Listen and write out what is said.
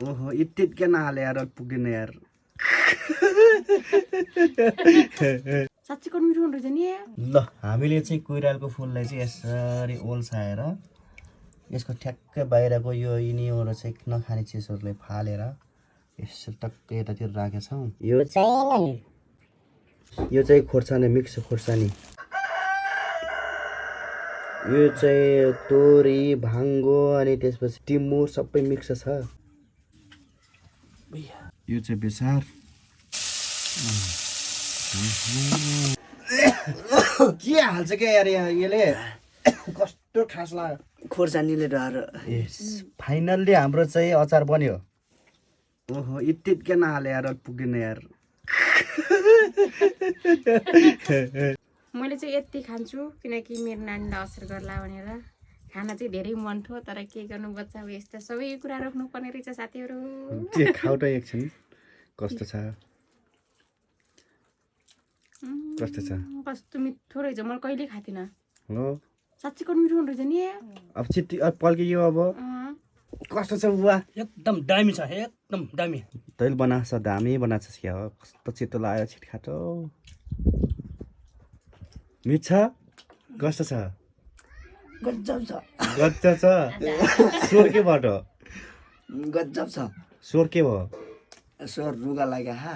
ओहो इत्तिकै नहाले यार पुग्दैन यार साँच्चै कति मिठो हुँदो रहेछ नि ल हामीले चाहिँ कुइरालको फुललाई चाहिँ यसरी ओल्साएर यसको ठ्याक्कै बाहिरको यो यिनीबाट चाहिँ नखाने चिजहरूलाई फालेर यसो टक्कै यतातिर राखेका छौँ। यो चाहिँ खोर्सानी मिक्स खोर्सानी, यो चाहिँ तोरी भाङ्गो अनि त्यसपछि टिमुर सबै मिक्स छ। यो चाहिँ बेसार के हाल्छ क्या यार यसले कस्तो खास लाग्यो खोर्सानीले डर। फाइनल्ली हाम्रो चाहिँ अचार बन्यो। ओहो इत्तिकै नहाले यार पुग्दैन यार मैले चाहिँ यति खान्छु किनकि मेरो नानीलाई असर गर्ला भनेर। खाना चाहिँ धेरै मन थियो तर के गर्नु बच्चा अब यस्तो सबै कुरा रोक्नुपर्ने रहेछ साथीहरू। के खाऊ त एकछिन कस्तो छ कस्तो छ कस्तो मिठो रहेछ, मैले कहिले खाएको थिइनँ। हो साँच्चै कति मिठो हुँदो रहेछ नि। अब चिट्टी अब पल्कियो अब कस्तो छ बुवा? एकदम दामी छ, एकदम दामी। तैँले बनाएको छ दामी बनाएको छ क्या हो कस्तो चित्तो लाग्यो छिटखाटो मिठ छ कस्तो छ? गजब छ, गजब छ। स्वर केबाट? गजब छ। स्वर के भयो? स्वर रुगा लाग्यो हा।